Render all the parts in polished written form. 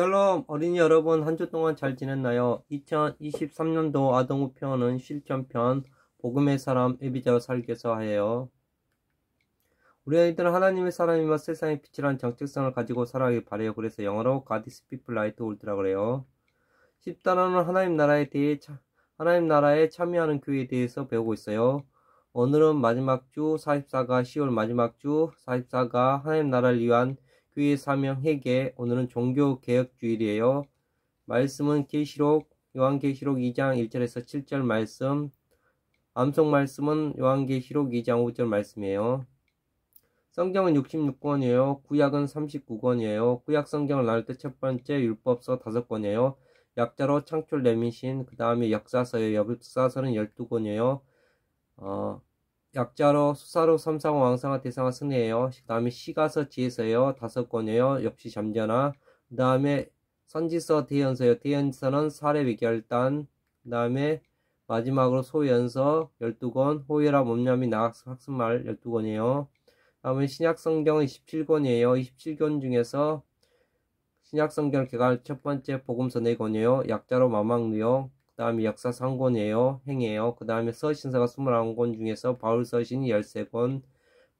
샬롬 어린이 여러분, 한 주 동안 잘 지냈나요? 2023년도 아동우편은 실천편 복음의 사람 에비자와 살게서 하예요. 우리 아이들은 하나님의 사람이며 세상의 빛이란 정체성을 가지고 살아가길 바래요. 그래서 영어로 God is people light 올드라 그래요. 10단원은 하나님 나라에 참여하는 교회에 대해서 배우고 있어요. 오늘은 마지막 주 44가 10월 마지막 주 44가 하나님 나라를 위한 교회의 사명 회개. 오늘은 종교개혁주일이에요. 말씀은 요한계시록 2장 1절에서 7절 말씀. 암송 말씀은 요한계시록 2장 5절 말씀이에요. 성경은 66권이에요. 구약은 39권이에요. 구약 성경을 나눌 때 첫 번째 율법서 5권이에요. 약자로 창출 레미신, 그 다음에 역사서예요. 역사서는 12권이에요. 약자로 수사로 삼상호 왕상화 대상화 승리예요. 그 다음에 시가서 지혜서예요. 5권이에요. 역시 잠자나. 그 다음에 선지서 대연서예요. 대연서는 사례위결단. 그 다음에 마지막으로 소연서 12권, 호요라 몸념이 학습말 12권이에요. 다음에 신약성경은 27권이에요. 27권 중에서 신약성경 개괄 첫 번째 복음서 4권이에요. 약자로 마망누역, 그 다음에 역사 3권이에요. 행이에요. 그 다음에 서신서가 21권 중에서 바울 서신이 13권,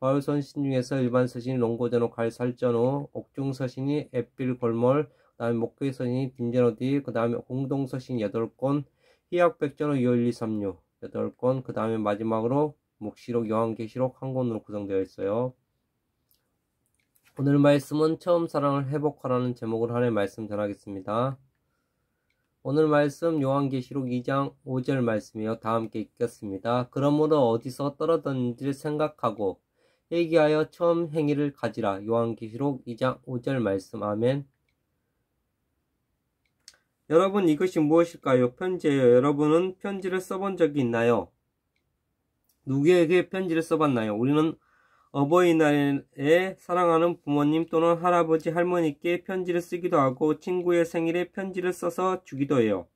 바울 서신 중에서 일반 서신이 롱고전호 갈살전호, 옥중 서신이 앳빌 골몰, 그 다음에 목회 서신이 딘제노디, 그 다음에 공동 서신이 8권, 희약백전호 21236 8권, 그 다음에 마지막으로 묵시록 요한계시록 1권으로 구성되어 있어요. 오늘 말씀은 처음 사랑을 회복하라는 제목으로 하나의 말씀 전하겠습니다. 오늘 말씀 요한계시록 2장 5절 말씀이에요. 다 함께 읽겠습니다. 그러므로 어디서 떨어졌는지를 생각하고 회개하여 처음 행위를 가지라. 요한계시록 2장 5절 말씀. 아멘. 여러분, 이것이 무엇일까요? 편지예요. 여러분은 편지를 써본 적이 있나요? 누구에게 편지를 써봤나요? 우리는 어버이날에 사랑하는 부모님 또는 할아버지, 할머니께 편지를 쓰기도 하고 친구의 생일에 편지를 써서 주기도 해요.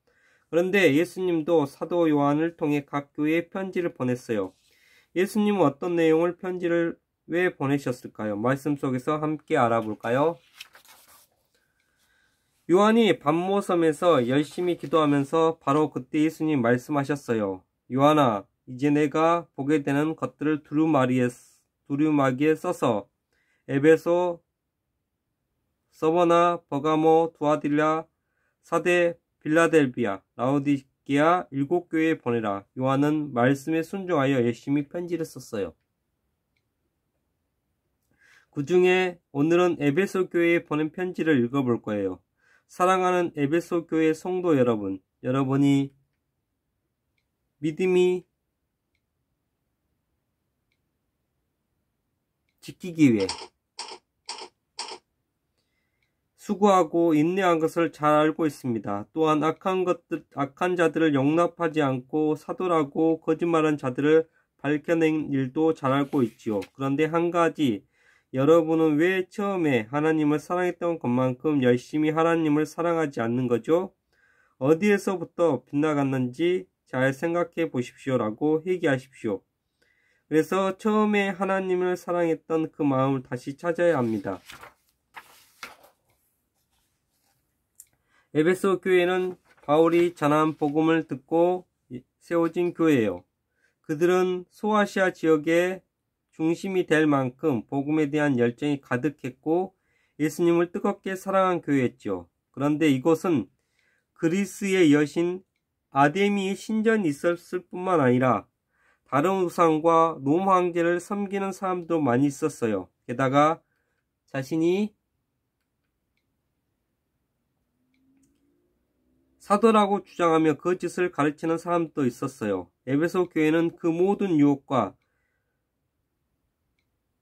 그런데 예수님도 사도 요한을 통해 각 교회에 편지를 보냈어요. 예수님은 어떤 내용을 편지를 왜 보내셨을까요? 말씀 속에서 함께 알아볼까요? 요한이 밤모섬에서 열심히 기도하면서 바로 그때 예수님 말씀하셨어요. 요한아, 이제 내가 보게 되는 것들을 두루마기에 써서 에베소, 서버나, 버가모, 두아딜라, 사데, 빌라델비아, 라오디게아 7교회에 보내라. 요한은 말씀에 순종하여 열심히 편지를 썼어요. 그 중에 오늘은 에베소 교회에 보낸 편지를 읽어볼 거예요. 사랑하는 에베소 교회 성도 여러분, 여러분이 믿음이 지키기 위해 수고하고 인내한 것을 잘 알고 있습니다. 또한 악한 자들을 용납하지 않고 사도라고 거짓말한 자들을 밝혀낸 일도 잘 알고 있지요. 그런데 한 가지, 여러분은 왜 처음에 하나님을 사랑했던 것만큼 열심히 하나님을 사랑하지 않는 거죠? 어디에서부터 빗나갔는지 잘 생각해 보십시오라고 회개하십시오. 그래서 처음에 하나님을 사랑했던 그 마음을 다시 찾아야 합니다. 에베소 교회는 바울이 전한 복음을 듣고 세워진 교회예요. 그들은 소아시아 지역의 중심이 될 만큼 복음에 대한 열정이 가득했고 예수님을 뜨겁게 사랑한 교회였죠. 그런데 이곳은 그리스의 여신 아데미의 신전이 있었을 뿐만 아니라 다른 우상과 롬 황제를 섬기는 사람도 많이 있었어요. 게다가 자신이 사도라고 주장하며 거짓을 가르치는 사람도 있었어요. 에베소 교회는 그 모든 유혹과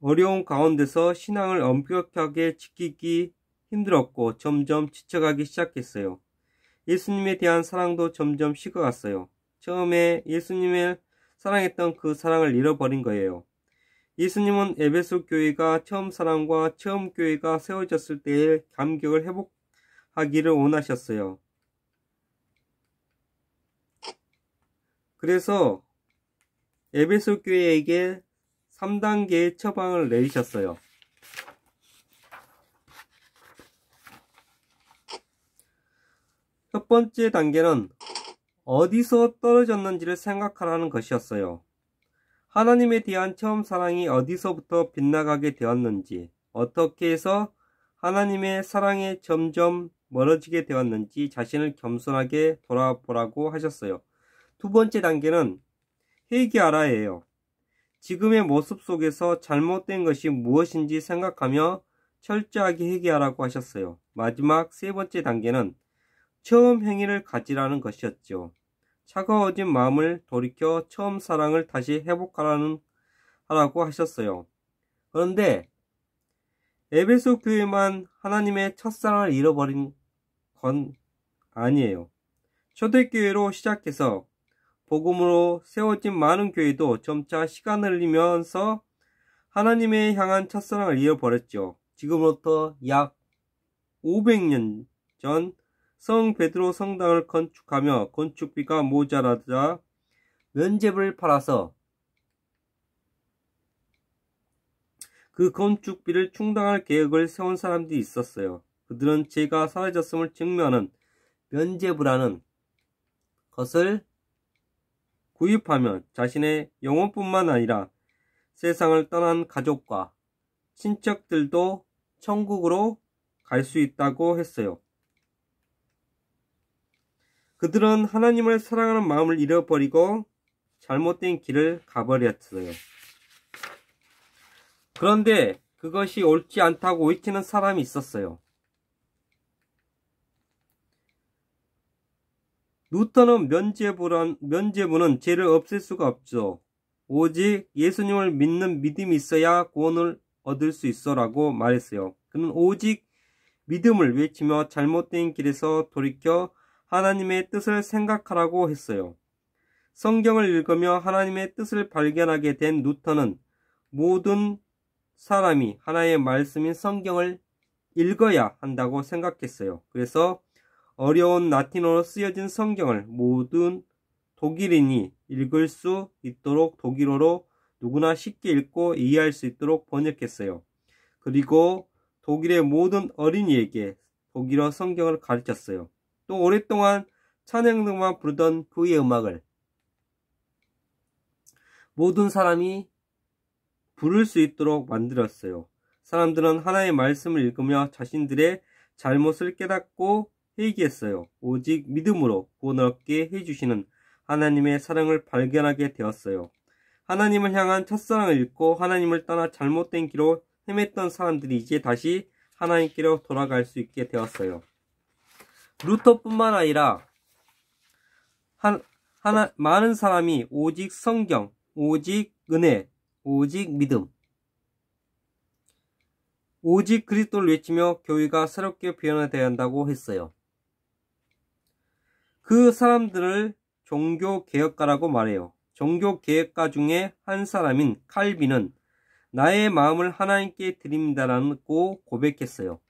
어려운 가운데서 신앙을 엄격하게 지키기 힘들었고 점점 지쳐가기 시작했어요. 예수님에 대한 사랑도 점점 식어갔어요. 처음에 예수님을 사랑했던 그 사랑을 잃어버린 거예요. 예수님은 에베소 교회가 처음 사랑과 처음 교회가 세워졌을 때의 감격을 회복하기를 원하셨어요. 그래서 에베소 교회에게 3단계의 처방을 내리셨어요. 첫 번째 단계는 어디서 떨어졌는지를 생각하라는 것이었어요. 하나님에 대한 처음 사랑이 어디서부터 빗나가게 되었는지, 어떻게 해서 하나님의 사랑에 점점 멀어지게 되었는지 자신을 겸손하게 돌아보라고 하셨어요. 두 번째 단계는 회개하라예요. 지금의 모습 속에서 잘못된 것이 무엇인지 생각하며 철저하게 회개하라고 하셨어요. 마지막 세 번째 단계는 처음 행위를 가지라는 것이었죠. 차가워진 마음을 돌이켜 처음 사랑을 다시 회복하라고 하셨어요. 그런데 에베소 교회만 하나님의 첫사랑을 잃어버린 건 아니에요. 초대교회로 시작해서 복음으로 세워진 많은 교회도 점차 시간을 흘리면서 하나님의 향한 첫사랑을 잃어버렸죠. 지금부터 약 500년 전 성 베드로 성당을 건축하며 건축비가 모자라자 면제부를 팔아서 그 건축비를 충당할 계획을 세운 사람들이 있었어요. 그들은 죄가 사라졌음을 증명하는 면제부라는 것을 구입하면 자신의 영혼뿐만 아니라 세상을 떠난 가족과 친척들도 천국으로 갈 수 있다고 했어요. 그들은 하나님을 사랑하는 마음을 잃어버리고 잘못된 길을 가버렸어요. 그런데 그것이 옳지 않다고 외치는 사람이 있었어요. 루터는 면죄부는 죄를 없앨 수가 없죠. 오직 예수님을 믿는 믿음이 있어야 구원을 얻을 수 있어 라고 말했어요. 그는 오직 믿음을 외치며 잘못된 길에서 돌이켜 하나님의 뜻을 생각하라고 했어요. 성경을 읽으며 하나님의 뜻을 발견하게 된 루터는 모든 사람이 하나의 말씀인 성경을 읽어야 한다고 생각했어요. 그래서 어려운 라틴어로 쓰여진 성경을 모든 독일인이 읽을 수 있도록 독일어로 누구나 쉽게 읽고 이해할 수 있도록 번역했어요. 그리고 독일의 모든 어린이에게 독일어 성경을 가르쳤어요. 또 오랫동안 찬양등만 부르던 그의 음악을 모든 사람이 부를 수 있도록 만들었어요. 사람들은 하나의 말씀을 읽으며 자신들의 잘못을 깨닫고 회개했어요. 오직 믿음으로 구원을 얻게 해주시는 하나님의 사랑을 발견하게 되었어요. 하나님을 향한 첫사랑을 잃고 하나님을 떠나 잘못된 길로 헤맸던 사람들이 이제 다시 하나님께로 돌아갈 수 있게 되었어요. 루터뿐만 아니라 많은 사람이 오직 성경, 오직 은혜, 오직 믿음, 오직 그리스도를 외치며 교회가 새롭게 변화되어야 한다고 했어요. 그 사람들을 종교개혁가라고 말해요. 종교개혁가 중에 한 사람인 칼빈은 나의 마음을 하나님께 드립니다라고 고백했어요.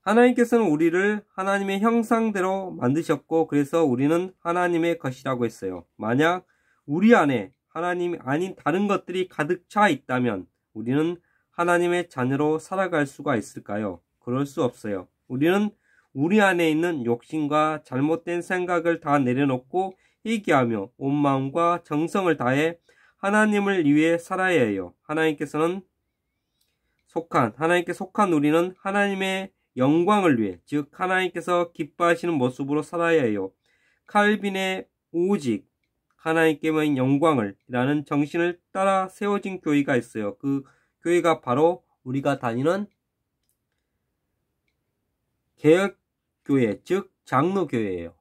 하나님께서는 우리를 하나님의 형상대로 만드셨고 그래서 우리는 하나님의 것이라고 했어요. 만약 우리 안에 하나님이 아닌 다른 것들이 가득 차 있다면 우리는 하나님의 자녀로 살아갈 수가 있을까요? 그럴 수 없어요. 우리는 우리 안에 있는 욕심과 잘못된 생각을 다 내려놓고 회개하며 온 마음과 정성을 다해 하나님을 위해 살아야 해요. 하나님께 속한 우리는 하나님의 영광을 위해, 즉 하나님께서 기뻐하시는 모습으로 살아야 해요. 칼빈의 오직 하나님께만 영광을 이라는 정신을 따라 세워진 교회가 있어요. 그 교회가 바로 우리가 다니는 개혁교회, 즉 장로교회예요.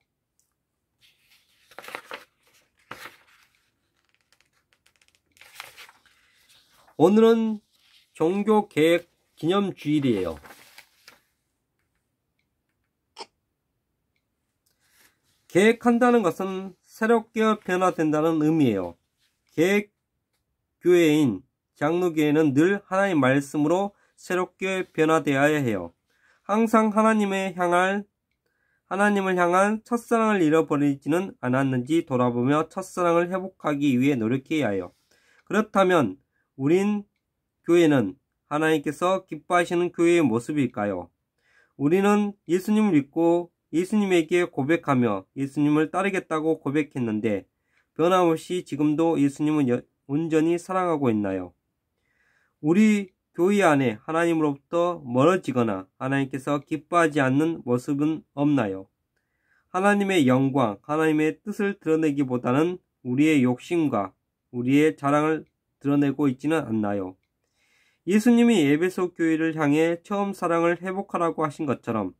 오늘은 종교개혁 기념주일이에요. 개혁한다는 것은 새롭게 변화된다는 의미예요. 개혁교회인 장로교회는 늘 하나님의 말씀으로 새롭게 변화되어야 해요. 항상 하나님을 향한 첫사랑을 잃어버리지는 않았는지 돌아보며 첫사랑을 회복하기 위해 노력해야 해요. 그렇다면 우린 교회는 하나님께서 기뻐하시는 교회의 모습일까요? 우리는 예수님을 믿고 예수님에게 고백하며 예수님을 따르겠다고 고백했는데 변함없이 지금도 예수님은 온전히 사랑하고 있나요? 우리 교회 안에 하나님으로부터 멀어지거나 하나님께서 기뻐하지 않는 모습은 없나요? 하나님의 영광, 하나님의 뜻을 드러내기보다는 우리의 욕심과 우리의 자랑을 드러내고 있지는 않나요? 예수님이 에베소 교회를 향해 처음 사랑을 회복하라고 하신 것처럼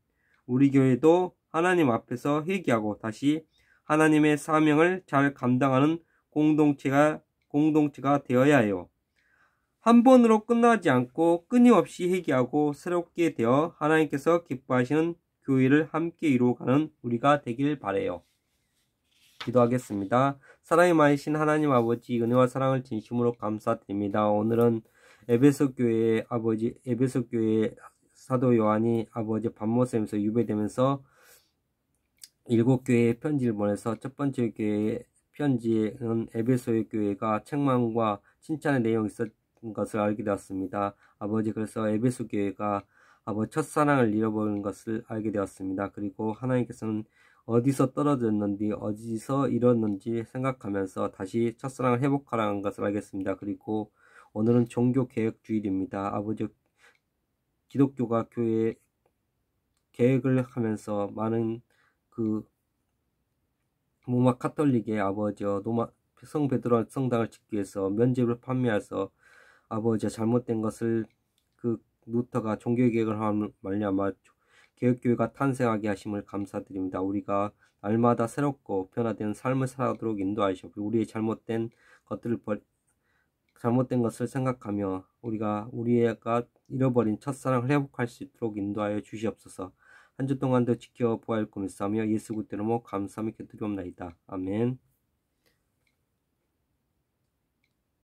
우리 교회도 하나님 앞에서 회개하고 다시 하나님의 사명을 잘 감당하는 공동체가 되어야 해요. 한 번으로 끝나지 않고 끊임없이 회개하고 새롭게 되어 하나님께서 기뻐하시는 교회를 함께 이루어가는 우리가 되길 바라요. 기도하겠습니다. 사랑이 많으신 하나님 아버지, 은혜와 사랑을 진심으로 감사드립니다. 오늘은 에베소 교회 사도 요한이 아버지 반모섬에서 유배되면서 7교회에 편지를 보내서 첫 번째 교회의 편지는 에베소의 교회가 책망과 칭찬의 내용이 있었던 것을 알게 되었습니다. 아버지, 그래서 에베소 교회가 아버지 첫사랑을 잃어버린 것을 알게 되었습니다. 그리고 하나님께서는 어디서 떨어졌는지 어디서 잃었는지 생각하면서 다시 첫사랑을 회복하라는 것을 알겠습니다. 그리고 오늘은 종교개혁주일입니다. 아버지, 기독교가 교회 개혁을 하면서 많은 로마 카톨릭의 아버지와 성 베드로 성당을 짓기 위해서 면죄부를 판매해서 아버지가 잘못된 것을 루터가 종교개혁을 하는 말미암아 개혁교회가 탄생하게 하심을 감사드립니다. 우리가 날마다 새롭고 변화되는 삶을 살아가도록 인도하시옵고 우리의 잘못된 것을 생각하며 우리가 잃어버린 첫사랑을 회복할 수 있도록 인도하여 주시옵소서. 한 주 동안도 지켜보아 할 꿈을 싸며 예수 그리스도로 감사함이 곁들이옵나이다. 아멘.